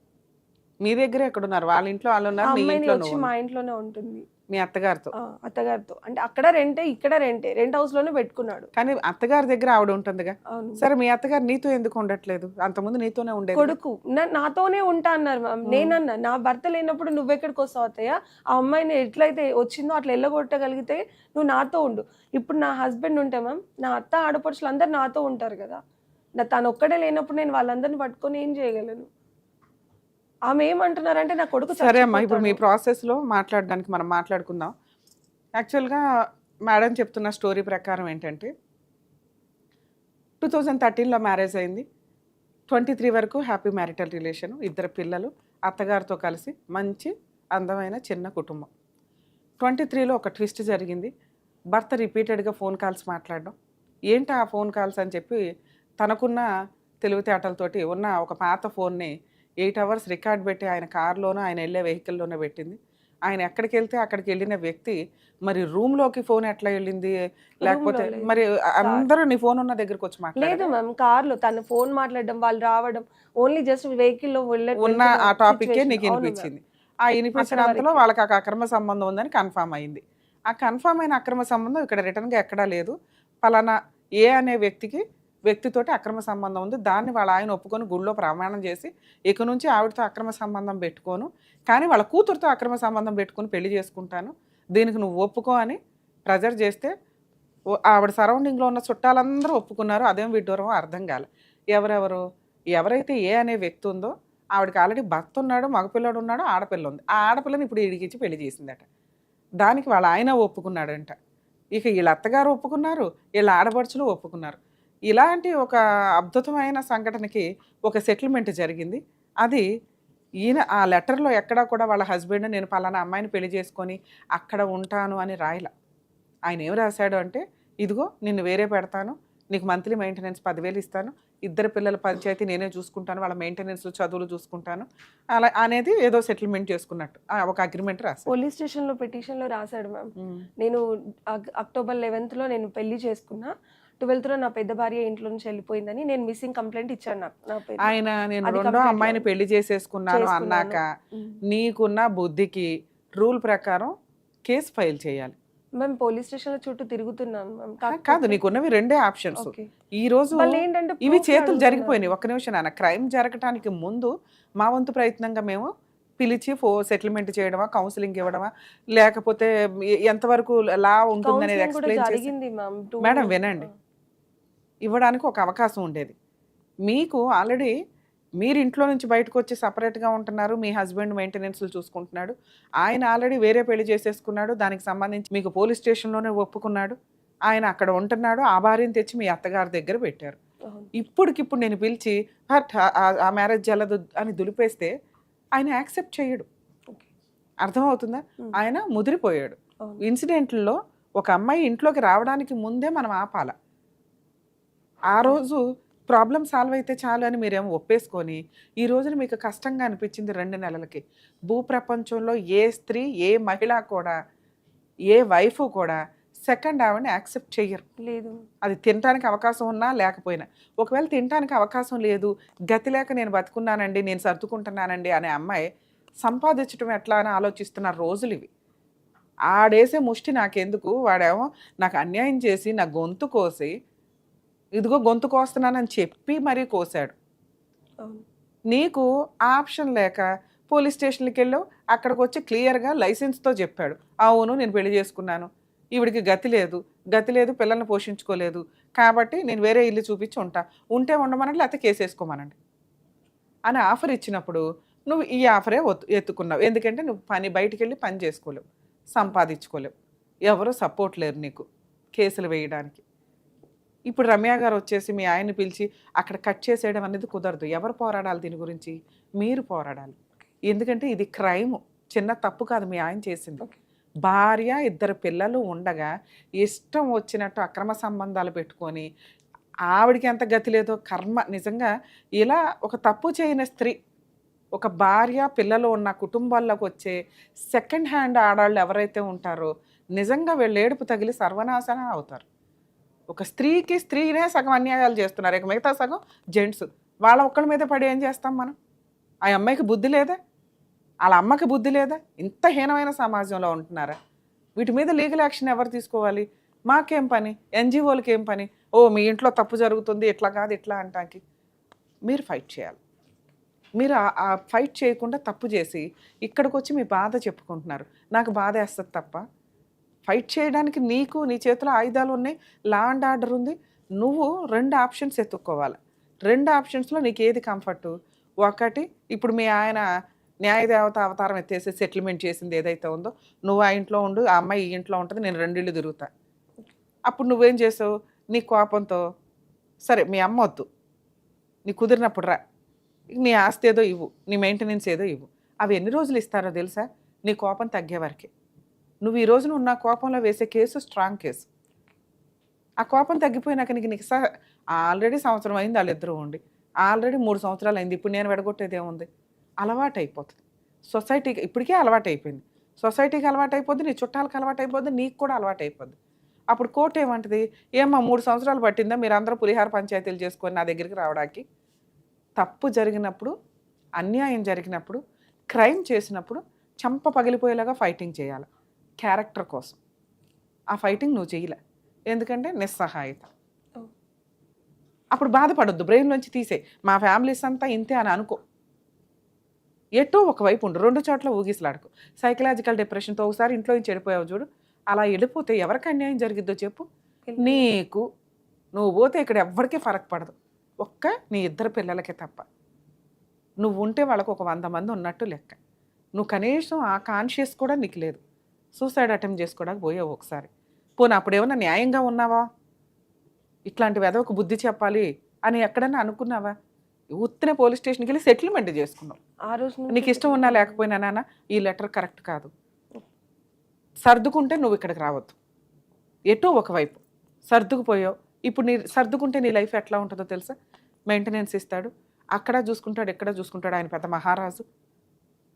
మీ దగ్గర ఎక్కడున్నారు? వాళ్ళ ఇంట్లో వాళ్ళు ఆ ఉన్నారు, మీ అమ్మాయిని ఇంట్లో వచ్చి నువ్వు మా ఇంట్లోనే ఉంటుంది, మీ అత్తగారితో. అత్తగారితో. అంటే అక్కడ రెంటే, ఇక్కడ రెంటే, రెంట్ హౌస్ లోనే పెట్టుకున్నాడు. కానీ అత్తగారి దగ్గర ఆవిడ ఉంటుందిగా. అవును. సరే, మీ అత్తగారు నీతో ఎందుకు ఉండట్లేదు? అంతకుముందు నీతోనే ఉండేది. కొడుకు నాతోనే ఉంటా అన్నారు మ్యామ్. నేనన్నా, నా భర్త లేనప్పుడు నువ్వెక్కడికి వస్తావు అత్తయ్య? ఆ అమ్మాయిని ఎట్లయితే వచ్చిందో అట్లా వెళ్ళగొట్టగలిగితే నువ్వు నాతో ఉండు. ఇప్పుడు నా హస్బెండ్ ఉంటే మ్యామ్, నా అత్త ఆడపడుచులు అందరు నాతో ఉంటారు కదా, తను ఒక్కడే లేనప్పుడు నేను వాళ్ళందరిని పట్టుకొని ఏం చేయగలను? ఆమె ఏమంటున్నారంటే నా కొడుకు సరే అమ్మా, ఇప్పుడు మీ చచ్చిపోతాడు. ప్రాసెస్లో మాట్లాడడానికి మనం మాట్లాడుకుందాం. యాక్చువల్గా మేడం చెప్తున్న స్టోరీ ప్రకారం ఏంటంటే 2013లో మ్యారేజ్ అయింది. 23 వరకు హ్యాపీ మ్యారిటల్ రిలేషన్, 2 పిల్లలు, అత్తగారితో కలిసి మంచి అందమైన చిన్న కుటుంబం. 23లో ఒక ట్విస్ట్ జరిగింది. భర్త రిపీటెడ్గా ఫోన్ కాల్స్ మాట్లాడడం. ఏంటి ఆ ఫోన్ కాల్స్ అని చెప్పి తనకున్న తెలివితేటలతోటి ఉన్న ఒక పాత ఫోన్ని 8 hours రికార్డ్ పెట్టి ఆయన కార్లోనో ఆయన వెళ్ళే వెహికల్లోనే పెట్టింది. ఆయన ఎక్కడికి వెళ్తే అక్కడికి వెళ్ళిన వ్యక్తి మరి రూమ్లోకి ఫోన్ ఎట్లా వెళ్ళింది, లేకపోతే లేదు. మరి అందరూ నీ ఫోన్ ఉన్న దగ్గరకు వచ్చి లేదు మాట్లాడారు మ్యామ్, కార్లో తను ఫోన్ మాట్లాడడం, వాళ్ళు రావడం, ఓన్లీ జస్ట్ వెహికల్లో ఉన్న ఆ టాపిక్కే నీకు వినిపించింది. ఆ వినిపించినంతలో వాళ్ళకి ఆ అక్రమ సంబంధం ఉందని కన్ఫామ్ అయింది. ఆ కన్ఫామ్ అయిన అక్రమ సంబంధం ఇక్కడ రిటర్న్గా ఎక్కడా లేదు. పలానా ఏ అనే వ్యక్తితోటి అక్రమ సంబంధం ఉంది, దాన్ని వాళ్ళ ఆయన ఒప్పుకొని గుళ్ళో ప్రమాణం చేసి ఇక నుంచి ఆవిడతో అక్రమ సంబంధం పెట్టుకోను, కానీ వాళ్ళ కూతురుతో అక్రమ సంబంధం పెట్టుకొని పెళ్లి చేసుకుంటాను, దీనికి నువ్వు ఒప్పుకో అని ప్రెజర్ చేస్తే ఆవిడ సరౌండింగ్లో ఉన్న చుట్టాలందరూ ఒప్పుకున్నారు. అదేం విడ్డూరమో అర్థం కాలే. ఎవరైతే ఏ అనే వ్యక్తి ఉందో ఆవిడకి ఆల్రెడీ భర్త ఉన్నాడు, మగపిల్లడు ఉన్నాడు, ఆడపిల్ల ఉంది. ఆ ఆడపిల్లని ఇప్పుడు ఈడికిచ్చి పెళ్లి చేసిందట. దానికి వాళ్ళ ఆయన ఒప్పుకున్నాడంట. ఇక వీళ్ళ అత్తగారు ఒప్పుకున్నారు, వీళ్ళ ఆడపడుచులు ఒప్పుకున్నారు. ఇలాంటి ఒక అద్భుతమైన సంఘటనకి ఒక సెటిల్మెంట్ జరిగింది. అది ఈయన ఆ లెటర్లో ఎక్కడా కూడా వాళ్ళ హస్బెండ్ నేను పలానా అమ్మాయిని పెళ్లి చేసుకొని అక్కడ ఉంటాను అని రాయలా. ఆయన ఏం రాశాడు అంటే, ఇదిగో నిన్ను వేరే పెడతాను, నీకు మంత్లీ మెయింటెనెన్స్ 10,000 ఇస్తాను, 2 పిల్లల పంచాయతీ నేనే చూసుకుంటాను, వాళ్ళ మెయింటెనెన్స్ చదువులు చూసుకుంటాను అలా అనేది ఏదో సెటిల్మెంట్ చేసుకున్నట్టు ఒక అగ్రిమెంట్ రాశాడు. పోలీస్ స్టేషన్లో పిటిషన్లో రాశాడు మ్యామ్. నేను అక్టోబర్ 11th నేను పెళ్లి చేసుకున్నా, 12th నా పెద్ద భార్య ఇంట్లో నుంచి వెళ్ళిపోయిందని నేను మిస్సింగ్ కంప్లైంట్ ఇచ్చాను. నా పేరు ఆయన నేను అది రెండో complaint అమ్మాయిని పెళ్లి చేసేసుకున్నాను అన్నాక నీకున్న బుద్ధికి రూల్ ప్రకారం కేసు ఫైల్ చేయాలి. మేము పోలీస్ స్టేషన్లో చుట్టూ తిరుగుతున్నాను మ్యామ్. కాదు, నీకున్నవి 2 ఆప్షన్స్. Okay. ఈ రోజు వాళ్ళు ఏంటంటే ఇవి proof చేతులు అడుగుతున్నారు. జరిగిపోయినాయి. ఒక్క నిమిషం నాన్న, క్రైమ్ జరగటానికి ముందు మా వంతు ప్రయత్నంగా మేము పిలిచి సెటిల్మెంట్ చేయడమా, కౌన్సిలింగ్ ఇవ్వడమా, లేకపోతే ఎంతవరకు లా ఉంటుందనేది Counseling కూడా ఎక్స్ప్లెయిన్ చేసి జరిగింది మ్యామ్. మేడం వినండి, ఇవ్వడానికి ఒక అవకాశం ఉండేది. మీకు ఆల్రెడీ మీరు ఇంట్లో నుంచి బయటకు వచ్చి సపరేట్గా ఉంటున్నారు, మీ హస్బెండ్ మెయింటెనెన్స్లు చూసుకుంటున్నాడు, ఆయన ఆల్రెడీ వేరే పెళ్లి చేసేసుకున్నాడు, దానికి సంబంధించి మీకు పోలీస్ స్టేషన్లోనే ఒప్పుకున్నాడు, ఆయన అక్కడ ఉంటున్నాడు, ఆ భార్యను తెచ్చి మీ అత్తగారి దగ్గర పెట్టారు. ఇప్పటికిప్పుడు నేను పిలిచి ఆ మ్యారేజ్ జల్లదు అని దులిపేస్తే ఆయన యాక్సెప్ట్ చేయడు. అర్థమవుతుందా? ఆయన ముదిరిపోయాడు. ఇన్సిడెంట్లో ఒక అమ్మాయి ఇంట్లోకి రావడానికి ముందే మనం ఆపాల. ఆ రోజు ప్రాబ్లం సాల్వ్ అయితే చాలు అని మీరేమో ఒప్పేసుకొని ఈ రోజున మీకు కష్టంగా అనిపించింది 2 నెలలకి. భూప్రపంచంలో ఏ స్త్రీ, ఏ మహిళ కూడా, ఏ వైఫ్ కూడా సెకండ్ ఆవిడని యాక్సెప్ట్ చెయ్యరు. లేదు, అది తినడానికి అవకాశం ఉన్నా లేకపోయినా. ఒకవేళ తినడానికి అవకాశం లేదు, గతి లేక నేను బతుకున్నానండి, నేను సర్దుకుంటున్నానండి అనే అమ్మాయి సంపాదించడం ఎట్లా అని ఆలోచిస్తున్న రోజులు ఇవి. ఆడేసే ముష్టి నాకెందుకు, వాడేమో నాకు అన్యాయం చేసి నా గొంతు కోసి ఇదిగో గొంతు కోస్తున్నానని చెప్పి మరీ కోసాడు. నీకు ఆప్షన్ లేక పోలీస్ స్టేషన్కి వెళ్ళావు, అక్కడికి వచ్చి క్లియర్గా లైసెన్స్తో చెప్పాడు, అవును నేను పెళ్లి చేసుకున్నాను, ఈవిడికి గతి లేదు పిల్లల్ని పోషించుకోలేదు, కాబట్టి నేను వేరే ఇల్లు చూపించి ఉంటా, ఉంటే ఉండమనండి లేకపోతే కేసు వేసుకోమనండి అని ఆఫర్ ఇచ్చినప్పుడు నువ్వు ఈ ఆఫరే ఎత్తుకున్నావు. ఎందుకంటే నువ్వు బయటికి వెళ్ళి పని చేసుకోలేవు, సంపాదించుకోలేవు, ఎవరు సపోర్ట్ లేరు నీకు కేసులు వేయడానికి. ఇప్పుడు రమ్య గారు వచ్చేసి మీ ఆయన్ని పిలిచి అక్కడ కట్ చేసేయడం అనేది కుదరదు. ఎవరు పోరాడాలి దీని గురించి? మీరు పోరాడాలి. ఎందుకంటే ఇది క్రైమ్, చిన్న తప్పు కాదు మీ ఆయన చేసింది. భార్య 2 పిల్లలు ఉండగా ఇష్టం వచ్చినట్టు అక్రమ సంబంధాలు పెట్టుకొని ఆవిడికి ఎంత గతి లేదో కర్మ. నిజంగా ఇలా ఒక తప్పు చేయని స్త్రీ, ఒక భార్య పిల్లలు ఉన్న కుటుంబాల్లోకి వచ్చే సెకండ్ హ్యాండ్ ఆడాళ్ళు ఎవరైతే ఉంటారో నిజంగా వీళ్ళు ఏడుపు తగిలి సర్వనాశనం అవుతారు. ఒక స్త్రీనే సగం అన్యాయాలు చేస్తున్నారు, ఇక మిగతా సగం జెంట్స్. వాళ్ళ ఒక్కళ్ళ మీద పడి ఏం చేస్తాం మనం? ఆ అమ్మాయికి బుద్ధి లేదా? వాళ్ళ అమ్మకి బుద్ధి లేదా? ఇంత హీనమైన సమాజంలో ఉంటున్నారా? వీటి మీద లీగల్ యాక్షన్ ఎవరు తీసుకోవాలి? మాకేం పని? ఎన్జిఓలకి ఏం పని? ఓ మీ ఇంట్లో తప్పు జరుగుతుంది ఇట్లా కాదు ఇట్లా అంటానికి మీరు ఫైట్ చేయాలి. మీరు ఆ ఫైట్ చేయకుండా తప్పు చేసి ఇక్కడికి వచ్చి మీ బాధ చెప్పుకుంటున్నారు. నాకు బాధ వేస్తుంది తప్ప. ఫైట్ చేయడానికి నీ చేతిలో ఆయుధాలు ఉన్నాయి, లా అండ్ ఆర్డర్ ఉంది. నువ్వు 2 ఆప్షన్స్ ఎత్తుక్కోవాలి. 2 ఆప్షన్స్లో నీకు ఏది కంఫర్టు? ఒకటి, ఇప్పుడు మీ ఆయన న్యాయదేవత అవతారం ఎత్తేసి సెటిల్మెంట్ చేసింది ఏదైతే ఉందో, నువ్వు ఆ ఇంట్లో ఉండు, ఆ అమ్మాయి ఈ ఇంట్లో ఉంటుంది, నేను 2 ఇళ్ళు తిరుగుతా. అప్పుడు నువ్వేం చేసావు? నీ కోపంతో సరే మీ అమ్మ వద్దు, నీ కుదిరినప్పుడు రా, నీ ఆస్తి ఏదో ఇవ్వు, నీ మెయింటెనెన్స్ ఏదో ఇవ్వు. అవి ఎన్ని రోజులు ఇస్తారో తెలుసా? నీ కోపం తగ్గే వరకే. నువ్వు ఈ రోజున ఉన్న కోపంలో వేసే కేసు స్ట్రాంగ్ కేసు. ఆ కోపం తగ్గిపోయినాక నీకు ఆల్రెడీ సంవత్సరం అయింది వాళ్ళిద్దరూ ఉండి, ఆల్రెడీ 3 సంవత్సరాలు అయింది. ఇప్పుడు నేను విడగొట్టేది ఏముంది? అలవాటు అయిపోతుంది. సొసైటీకి ఇప్పటికే అలవాటు అయిపోయింది, సొసైటీకి అలవాటు అయిపోద్ది, నీ చుట్టాలకు అలవాటు అయిపోద్ది, నీకు కూడా అలవాటు అయిపోద్ది. అప్పుడు కోర్టు ఏమంటుంది? ఏమ్మా 3 సంవత్సరాలు పట్టిందా మీరు అందరూ పులిహార పంచాయతీలు చేసుకొని నా దగ్గరికి రావడానికి? తప్పు జరిగినప్పుడు, అన్యాయం జరిగినప్పుడు, క్రైమ్ చేసినప్పుడు చంప పగిలిపోయేలాగా ఫైటింగ్ చేయాలి క్యారెక్టర్ కోసం. ఆ ఫైటింగ్ నువ్వు చేయలే, ఎందుకంటే నిస్సహాయత. అప్పుడు బాధపడొద్దు, బ్రెయిన్లోంచి తీసే మా ఫ్యామిలీస్ అంతా ఇంతే అని అనుకో. ఎటో ఒకవైపు ఉండు, 2 చోట్ల ఊగిసలాడుకో. సైకలాజికల్ డిప్రెషన్తో ఒకసారి ఇంట్లో నుంచి చెడిపోయావు చూడు, అలా వెళ్ళిపోతే ఎవరికి అన్యాయం జరిగిద్దో చెప్పు? నీకు. నువ్వు పోతే ఇక్కడ ఎవ్వరికీ ఫరక్ పడదు, ఒక్క నీ 2 పిల్లలకే తప్ప. నువ్వు ఉంటే వాళ్ళకు ఒక 100 మంది ఉన్నట్టు లెక్క. నువ్వు కనీసం ఆ కాన్షియస్ కూడా నీకు లేదు. సూసైడ్ అటెంప్ట్ చేసుకోవడానికి పోయావు ఒకసారి. పోనీ అప్పుడేమన్నా న్యాయంగా ఉన్నావా? ఇట్లాంటి వెధవకు బుద్ధి చెప్పాలి అని ఎక్కడన్నా అనుకున్నావా? ఉత్తినే పోలీస్ స్టేషన్కి వెళ్ళి సెటిల్మెంట్ చేసుకున్నావు. ఆ రోజు నీకు ఇష్టం ఉన్నా లేకపోయినా నాన్న ఈ లెటర్ కరెక్ట్ కాదు, సర్దుకుంటే నువ్వు ఇక్కడికి రావద్దు. ఎటో ఒకవైపు సర్దుకుపోయావు. ఇప్పుడు సర్దుకుంటే నీ లైఫ్ ఎట్లా ఉంటుందో తెలుసా? మెయింటెనెన్స్ ఇస్తాడు, అక్కడ చూసుకుంటాడు, ఎక్కడ చూసుకుంటాడు, ఆయన పెద్ద మహారాజు.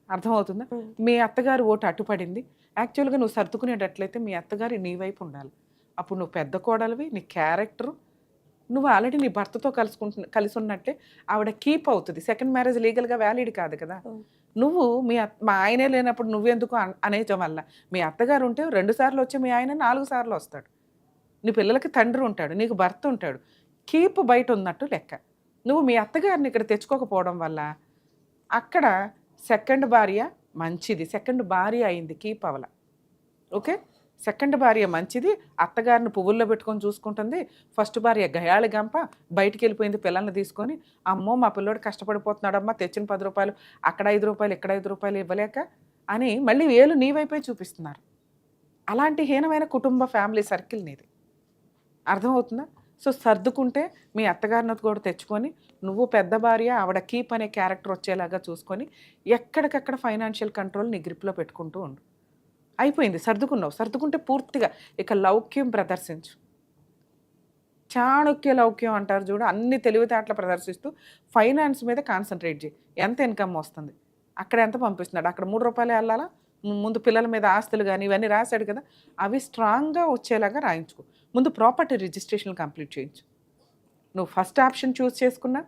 అర్థమవుతుందా? మీ అత్తగారు ఓటు అడ్డుపడింది. యాక్చువల్గా నువ్వు సర్దుకునేటట్లయితే మీ అత్తగారి నీ వైపు ఉండాలి. అప్పుడు నువ్వు పెద్ద కోడలివి, నీ క్యారెక్టరు, నువ్వు ఆల్రెడీ నీ భర్తతో కలిసి ఉన్నట్టే ఆవిడ కీప్ అవుతుంది. సెకండ్ మ్యారేజ్ లీగల్గా వ్యాలిడ్ కాదు కదా. నువ్వు మా ఆయనే లేనప్పుడు నువ్వెందుకు అనేయటం వల్ల మీ అత్తగారు ఉంటే 2 సార్లు వచ్చి మీ ఆయన 4 సార్లు వస్తాడు. నీ పిల్లలకి తండ్రి ఉంటాడు, నీకు భర్త ఉంటాడు, కీప్ బయట ఉన్నట్టు లెక్క. నువ్వు మీ అత్తగారిని ఇక్కడ తెచ్చుకోకపోవడం వల్ల అక్కడ సెకండ్ భార్య మంచిది, సెకండ్ భార్య అయింది, కీప్ అవల. ఓకే, సెకండ్ భార్య మంచిది, అత్తగారిని పువ్వుల్లో పెట్టుకొని చూసుకుంటుంది. ఫస్ట్ భార్య గయాళి గంప, బయటికి వెళ్ళిపోయింది పిల్లల్ని తీసుకొని. అమ్మో మా పిల్లోడు కష్టపడిపోతున్నాడమ్మా, తెచ్చిన 10 రూపాయలు అక్కడ 5 రూపాయలు ఇక్కడ 5 రూపాయలు ఇవ్వలేక అని మళ్ళీ వేలు నీ వైపే చూపిస్తున్నారు. అలాంటి హీనమైన కుటుంబ ఫ్యామిలీ సర్కిల్ నీది. అర్థమవుతుందా? సో సర్దుకుంటే మీ అత్తగారిని కూడా తెచ్చుకొని నువ్వు పెద్ద భార్య, ఆవిడ కీప్ అనే క్యారెక్టర్ వచ్చేలాగా చూసుకొని ఎక్కడికక్కడ ఫైనాన్షియల్ కంట్రోల్ నీ గ్రిప్లో పెట్టుకుంటూ ఉండు. అయిపోయింది, సర్దుకున్నావు. సర్దుకుంటే పూర్తిగా ఇక లౌక్యం ప్రదర్శించు. చాణక్య లౌక్యం అంటారు చూడు, అన్ని తెలివితేటలు ప్రదర్శిస్తూ ఫైనాన్స్ మీద కాన్సన్ట్రేట్ చేయి. ఎంత ఇన్కమ్ వస్తుంది, అక్కడ ఎంత పంపిస్తున్నాడు, అక్కడ 3 రూపాయలు వెళ్ళాలా, ముందు పిల్లల మీద ఆస్తులు కానీ ఇవన్నీ రాశాడు కదా, అవి స్ట్రాంగ్గా వచ్చేలాగా రాయించుకో. ముందు ప్రాపర్టీ రిజిస్ట్రేషన్ కంప్లీట్ చేయించు. నువ్వు ఫస్ట్ ఆప్షన్ చూస్ చేసుకున్నా,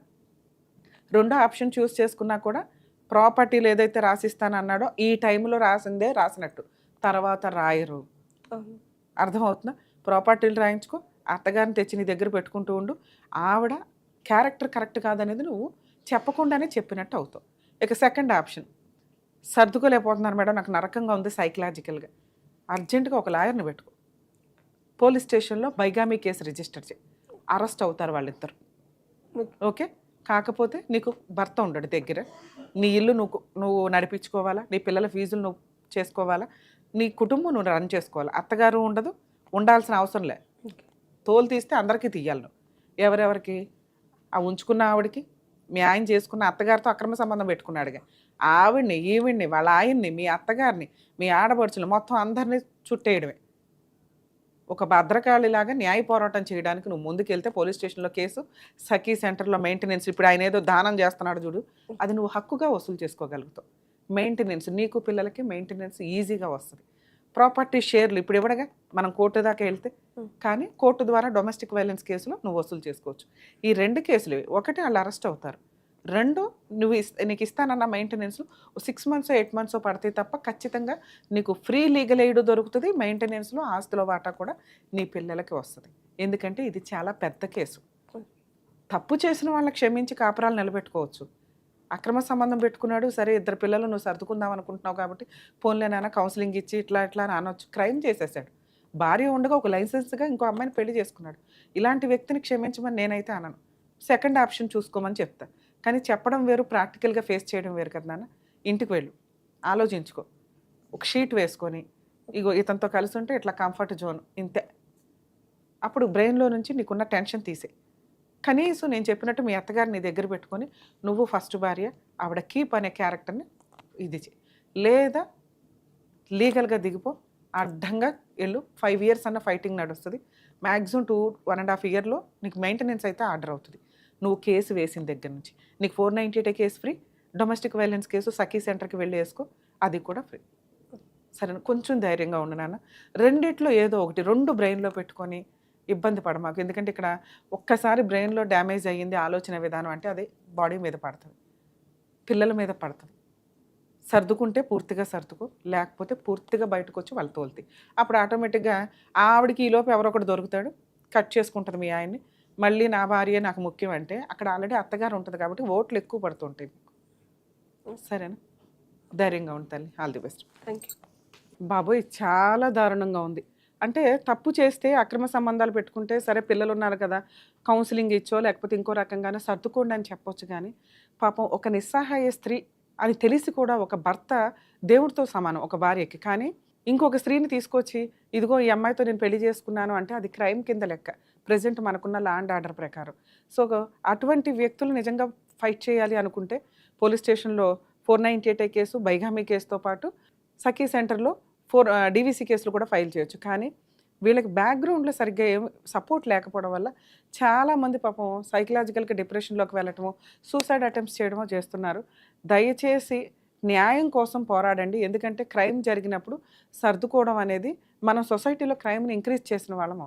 2వ ఆప్షన్ చూస్ చేసుకున్నా కూడా ప్రాపర్టీలు ఏదైతే రాసిస్తానన్నాడో ఈ టైంలో రాసిందే రాసినట్టు, తర్వాత రాయరు. అర్థమవుతుందా? ప్రాపర్టీలు రాయించుకో, అత్తగారిని తెచ్చి నీ దగ్గర పెట్టుకుంటూ ఉండు. ఆవిడ క్యారెక్టర్ కరెక్ట్ కాదనేది నువ్వు చెప్పకుండానే చెప్పినట్టు అవుతావు. ఇక సెకండ్ ఆప్షన్, సర్దుకోలేకపోతున్నారు మేడం, నాకు నరకంగా ఉంది సైకలాజికల్గా, అర్జెంటుగా ఒక లాయర్ని పెట్టుకో, పోలీస్ స్టేషన్లో బైగామీ కేసు రిజిస్టర్ చేయి, అరెస్ట్ అవుతారు వాళ్ళిద్దరు. ఓకే, కాకపోతే నీకు భర్త ఉండడు దగ్గర, నీ ఇల్లు నువ్వు నడిపించుకోవాలా, నీ పిల్లల ఫీజులు నువ్వు చేసుకోవాలా, నీ కుటుంబం నువ్వు రన్ చేసుకోవాలి. అత్తగారు ఉండదు, ఉండాల్సిన అవసరం లే, తోలు తీస్తే అందరికీ తీయాలి నువ్వు. ఎవరెవరికి? ఆ ఉంచుకున్న ఆవిడకి, మీ ఆయన చేసుకున్న అత్తగారితో అక్రమ సంబంధం పెట్టుకున్నాడుగా, ఆవిడ్ని, ఈవిడ్ని, వాళ్ళ ఆయన్ని, మీ అత్తగారిని, మీ ఆడపడుచులు, మొత్తం అందరినీ చుట్టేయడమే. ఒక భద్రకాళిలాగా న్యాయ పోరాటం చేయడానికి నువ్వు ముందుకెళ్తే పోలీస్ స్టేషన్లో కేసు, సఖీ సెంటర్లో మెయింటెనెన్స్, ఇప్పుడు ఆయన ఏదో దానం చేస్తున్నాడు చూడు, అది నువ్వు హక్కుగా వసూలు చేసుకోగలుగుతావు. మెయింటెనెన్స్, నీకు పిల్లలకి మెయింటెనెన్స్ ఈజీగా వస్తుంది. ప్రాపర్టీ షేర్లు ఇప్పుడు ఇవ్వడగా, మనం కోర్టు దాకా వెళ్తే, కానీ కోర్టు ద్వారా డొమెస్టిక్ వైలెన్స్ కేసులో నువ్వు వసూలు చేసుకోవచ్చు. ఈ 2 కేసులు, ఒకటి వాళ్ళు అరెస్ట్ అవుతారు, 2 నీకు ఇస్తానన్న మెయింటెనెన్స్ 6 months 8 months పడితే తప్ప ఖచ్చితంగా నీకు ఫ్రీ లీగల్ ఎయిడ్ దొరుకుతుంది. మెయింటెనెన్స్లో ఆస్తుల వాటా కూడా నీ పిల్లలకి వస్తుంది. ఎందుకంటే ఇది చాలా పెద్ద కేసు. తప్పు చేసిన వాళ్ళని క్షమించి కాపురాలు నిలబెట్టుకోవచ్చు. అక్రమ సంబంధం పెట్టుకున్నాడు, సరే 2 పిల్లలు నువ్వు సర్దుకుందాం అనుకుంటున్నావు కాబట్టి పోన్లేనైనా కౌన్సిలింగ్ ఇచ్చి ఇట్లా అని అనొచ్చు. క్రైమ్ చేసేసాడు, భార్య ఉండగా ఒక లైసెన్స్గా ఇంకో అమ్మాయిని పెళ్లి చేసుకున్నాడు. ఇలాంటి వ్యక్తిని క్షమించమని నేనైతే అనను. సెకండ్ ఆప్షన్ చూసుకోమని చెప్తా. కానీ చెప్పడం వేరు, ప్రాక్టికల్గా ఫేస్ చేయడం వేరు కదా నాన్న. ఇంటికి వెళ్ళు, ఆలోచించుకో, ఒక షీట్ వేసుకొని, ఇగో ఇతనితో కలిసి ఉంటే ఇట్లా కంఫర్ట్ జోన్ ఇంతే. అప్పుడు బ్రెయిన్లో నుంచి నీకున్న టెన్షన్ తీసే. కనీసం నేను చెప్పినట్టు మీ అత్తగారు నీ దగ్గర పెట్టుకొని, నువ్వు ఫస్ట్ భార్య, ఆవిడ కీప్ అనే క్యారెక్టర్ని ఇది చేయి. లేదా లీగల్గా దిగిపో, అడ్డంగా వెళ్ళు. 5 years అన్న ఫైటింగ్ నడుస్తుంది. మ్యాక్సిమం 1.5 yearలో నీకు మెయింటెనెన్స్ అయితే ఆర్డర్ అవుతుంది. నువ్వు కేసు వేసిన దగ్గర నుంచి నీకు 498 కేసు ఫ్రీ, డొమెస్టిక్ వైలెన్స్ కేసు సఖీ సెంటర్కి వెళ్ళి వేసుకో, అది కూడా ఫ్రీ. సరే, కొంచెం ధైర్యంగా ఉండు నాన్న. రెండిట్లో ఏదో ఒకటి, 2 బ్రెయిన్లో పెట్టుకొని ఇబ్బంది పడమాకు. ఎందుకంటే ఇక్కడ ఒక్కసారి బ్రెయిన్లో డ్యామేజ్ అయ్యింది ఆలోచన విధానం అంటే అది బాడీ మీద పడుతుంది, పిల్లల మీద పడుతుంది. సర్దుకుంటే పూర్తిగా సర్దుకో, లేకపోతే పూర్తిగా బయటకు వచ్చి వాళ్ళు తోలుతాయి. అప్పుడు ఆటోమేటిక్గా ఆవిడకి ఈలోపు ఎవరో ఒకటి దొరుకుతాడు, కట్ చేసుకుంటుంది మీ ఆయన్ని. మళ్ళీ నా భార్య నాకు ముఖ్యం అంటే అక్కడ ఆల్రెడీ అత్తగారు ఉంటుంది కాబట్టి ఓట్లు ఎక్కువ పడుతుంటాయి మీకు. సరేనా, ధైర్యంగా ఉంది తల్లి, all the best. Thank you. బాబోయ్, చాలా దారుణంగా ఉంది. అంటే తప్పు చేస్తే అక్రమ సంబంధాలు పెట్టుకుంటే సరే, పిల్లలు ఉన్నారు కదా, కౌన్సిలింగ్ ఇచ్చో లేకపోతే ఇంకో రకంగానే సర్దుకోండి అని చెప్పొచ్చు. కానీ పాపం ఒక నిస్సహాయ స్త్రీ అని తెలిసి కూడా, ఒక భర్త దేవుడితో సమానం ఒక భార్యకి, కానీ ఇంకొక స్త్రీని తీసుకొచ్చి ఇదిగో ఈ అమ్మాయితో నేను పెళ్లి చేసుకున్నాను అంటే అది క్రైమ్ కింద లెక్క ప్రజెంట్ మనకున్న ల్యాండ్ ఆర్డర్ ప్రకారం. సో అటువంటి వ్యక్తులు నిజంగా ఫైట్ చేయాలి అనుకుంటే పోలీస్ స్టేషన్లో 498 కేసు, బైగామీ కేసుతో పాటు సఖీ సెంటర్లో 4 DVC కేసులు కూడా ఫైల్ చేయొచ్చు. కానీ వీళ్ళకి బ్యాక్గ్రౌండ్లో సరిగ్గా ఏం సపోర్ట్ లేకపోవడం వల్ల చాలామంది పాపం సైకలాజికల్గా డిప్రెషన్లోకి వెళ్ళటము, సూసైడ్ అటెంప్ట్స్ చేయడమో చేస్తున్నారు. దయచేసి న్యాయం కోసం పోరాడండి. ఎందుకంటే క్రైమ్ జరిగినప్పుడు సర్దుకోవడం అనేది మనం సొసైటీలో క్రైమ్ని ఇంక్రీజ్ చేసిన వాళ్ళం అవుతాం.